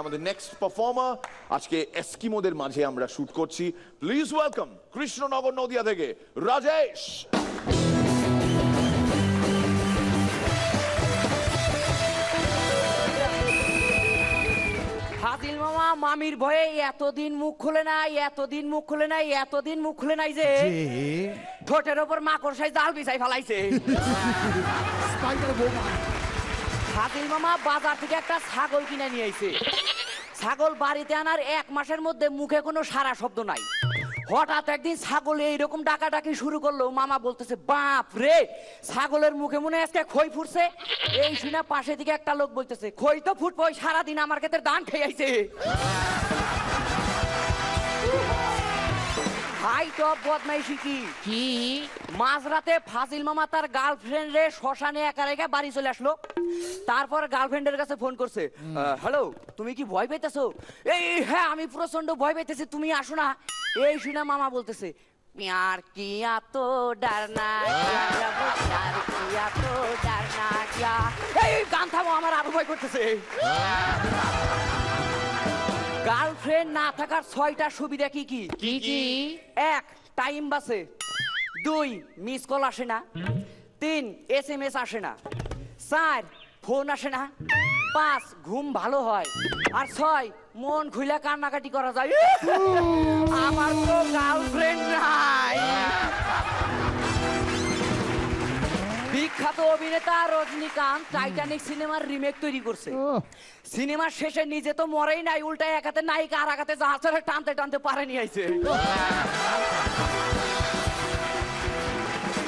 আমাদের next performer আজকে এস্কিমোদের মাঝে আমরা শুট করছি। প্লিজ ওয়েলকাম কৃষ্ণনগর নদিয়া থেকে রাজেশ। ফাজিল মামা মামির ভয়ে এতদিন মুখ খুলে নাই, এতদিন মুখ খুলে নাই, এতদিন মুখ খুলে নাই যে ঠোঁটের ওপর মাকড়সাই জাল বিছাই ফেলাইছে। ফাজিল মামা বাজার থেকে একটা ছাগল কিনে নিয়ে আইছে। ছাগল বাড়িতে আনার 1 মাসের মধ্যে মুখে কোনো সারা শব্দ নাই। হঠাৎ একদিন ছাগল এইরকম ডাকাডাকি শুরু করলো। মামা বলতেছে বাপ রে, ছাগলের মুখে মনে আজকে খই ফুটছে। এই শুনে পাশে দিকে একটা লোক বলতেছে খই তো ফুটবো, সারাদিন আমার ক্ষেত্রে দান খেয়ে আইছে। হাই টপ বদমাইশি কি মাঝরাতে ফাজিল মামা তার গার্লফ্রেন্ড রে শ্মশানে একা রেখে বাড়ি চলে আসলো। তারপর গার্লফ্রেন্ডের কাছে ফোন করছে, হ্যালো তুমি কি ভয় পেতেছো? এই হ্যাঁ আমি প্রচন্ড ভয় পেতেছি, তুমি আসো না। এই শুনে মামা বলতেছে প্যার কিয়া তো ডারনা প্যার কিয়া তো ডারনা কিয়া। এই গান থামো, আমার আরো ভয় করতেছে। গার্লফ্রেন্ড না থাকার 6টা সুবিধা কি কি? 1 টাইম বাসে, 2 মিস কল আসে না, 3 SMS আসে না, 4 ফোন আসে না, 5 ঘুম ভালো হয়, আর 6 মন খুলে কান্নাকাটি করা যায়। আমার তো গার্লফ্রেন্ড নাই। বিখ্যাত অভিনেতা রজনীকান্ত টাইটানিক সিনেমার রিমেক তৈরি করছে। সিনেমার শেষে নিজে তো মরেই নাই, উল্টা এক হাতে নায়িকা আর এক হাতে জাহাজে টানতে টানতে পারে নিয়ে আইছে।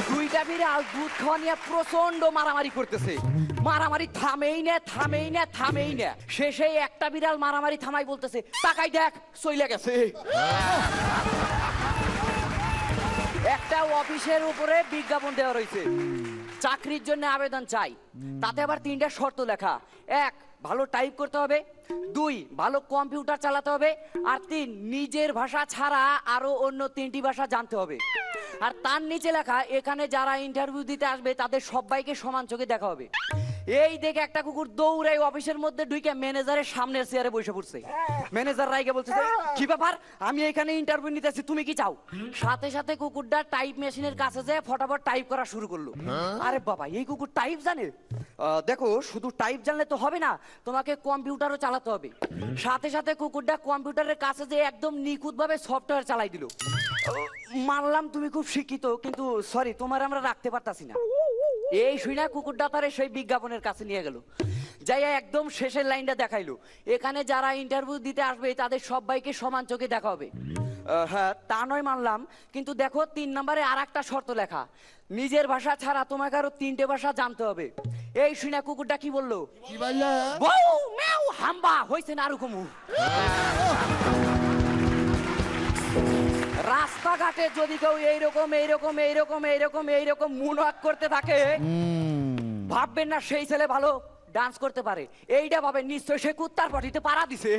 2টা বিড়াল দুধ খাওয়া নিয়ে প্রচন্ড মারামারি করতেছে। মারামারি থামেই না থামেই না থামেই না। শেষে একটা বিড়াল মারামারি থামাই বলতেছে তাকাই দেখ চইলা গেছে। একটা অফিসের উপরে বিজ্ঞাপন দেওয়া রয়েছে, চাকরির জন্য আবেদন চাই। তাতে আবার 3টা শর্ত লেখা। 1 ভালো টাইপ করতে হবে, 2 ভালো কম্পিউটার চালাতে হবে, আর 3 নিজের ভাষা ছাড়া আরো অন্য 3টি ভাষা জানতে হবে। আর তার নিচে লেখা এখানে যারা ইন্টারভিউ দিতে আসবে তাদের সবাইকে সমান চোখে দেখা হবে। এই দেখে একটা কুকুর দৌড়াই অফিসের মধ্যে ঢুকে ম্যানেজারের সামনের চেয়ারে বসে পড়ছে। ম্যানেজার রাইগে বলছে কি ব্যাপার, আমি এখানে ইন্টারভিউ নিতেছি, তুমি কি চাও? সাথে সাথে কুকুরটা টাইপ মেশিনের কাছে যেয়ে ফটাফট টাইপ করা শুরু করলো। আরে বাবা, এই কুকুর টাইপ জানে? দেখো শুধু টাইপ জানলে তো হবে না, তোমাকে কম্পিউটারও চালাতে হবে। সাথে সাথে কুকুরটা কম্পিউটারের কাছে যেয়ে একদম নিখুঁতভাবে সফটওয়্যার চালাই দিল। মানলাম তুমি খুব শিক্ষিত, কিন্তু সরি তোমার আমরা রাখতে পারতাছি না। এই শুনে কুকুরটা তারে সেই বিজ্ঞাপনের কাছে নিয়ে গেল, যাইয়া একদম শেষের লাইনটা দেখাইলো এখানে যারা ইন্টারভিউ দিতে আসবে তাদের সবাইকে সমান চোখে দেখা হবে। হ্যাঁ তা নয় মানলাম, কিন্তু দেখো 3 নম্বরে আর একটা শর্ত লেখা, নিজের ভাষা ছাড়া তোমাকে আরো 3টে ভাষা জানতে হবে। এই শুনে কুকুরটা কি বললো? বউ মেও হাম্বা হইছে না আরো কমু। রাস্তাঘাটে যদি কেউ এইরকম এইরকম এইরকম এইরকম এইরকম মুনওয়াক করতে থাকে, ভাববেন না সেই ছেলে ভালো ডান্স করতে পারে, এইটা ভাবেন নিশ্চয় সে কুত্তার পাটিতে পাড়া দিছে।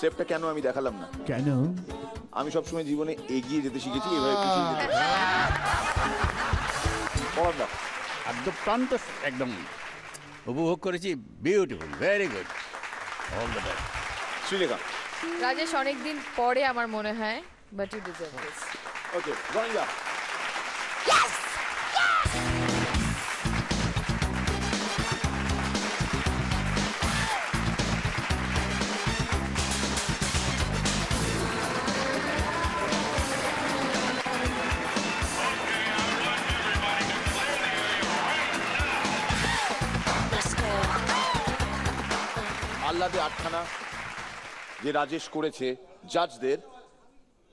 স্টেপটা কেন আমি দেখালাম না? কেন? আমি সবসময় জীবনে এগিয়ে যেতে শিখেছি, এভাবে পিছিয়ে যেতে। একদম প্রান্ত একদম উপভোগ করেছি। Beautiful, very good, all the best. Sreelekha. Rajesh অনেকদিন পরে আমার মনে হয়, but you deserve this. Okay রনিদা। আল্লাদে আটখানা যে রাজেশ করেছে জাজদের,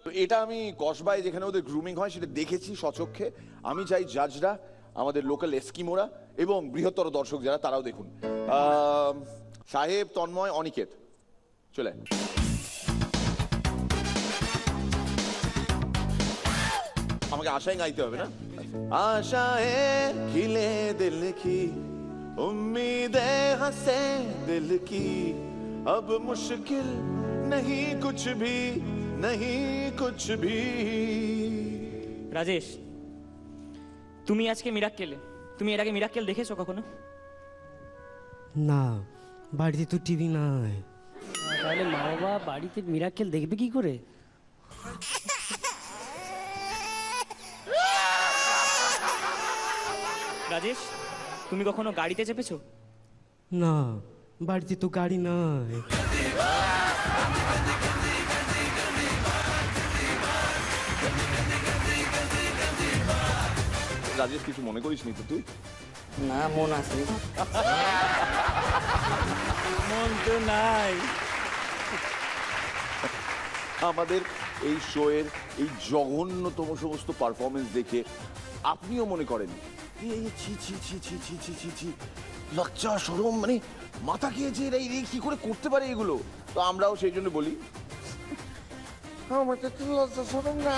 তো এটা আমি কসবায় যেখানে ওদের গ্রুমিং হয় সেটা দেখেছি সচক্ষে। আমি চাই জাজরা, আমাদের লোকাল এস্কিমোরা এবং বৃহত্তর দর্শক যারা তারাও দেখুন। সাহেব, তন্ময়, অনিকেত চলে। আমাকে আশায় গাইতে হবে না? आशाएं खिले दिल की, उम्मीदें हंसे दिल की, अब मुश्किल नहीं कुछ भी, नहीं कुछ भी। রাজেশ, তুমি আজকে মিরাক্কেল, তুমি এর আগে মিরাক্কেল দেখেছো কখনো? না, বাড়িতে তো টিভি নাই। তাহলে মা বাবা বাড়িতে মিরাক্কেল দেখবে কি করে? রাজেশ, তুমি কখনো গাড়িতে চেপেছো? না, বাড়িতে তো গাড়ি নাই। রাজেশ, কিছু মনে করিস নি তো তুই? না, মন আছে। মন তো নাই। আমাদের এই শোয়ের এই জঘন্যতম সমস্ত পারফরমেন্স দেখে আপনিও মনে করেন এই ছি ছি ছি ছি ছি ছি ছি ছি, লজ্জা শরম, মানে মাথা খেয়েছে এরা, এই কি করে করতে পারে এগুলো? তো আমরাও সেই জন্য বলি আমাদের তো লজ্জা শরম না।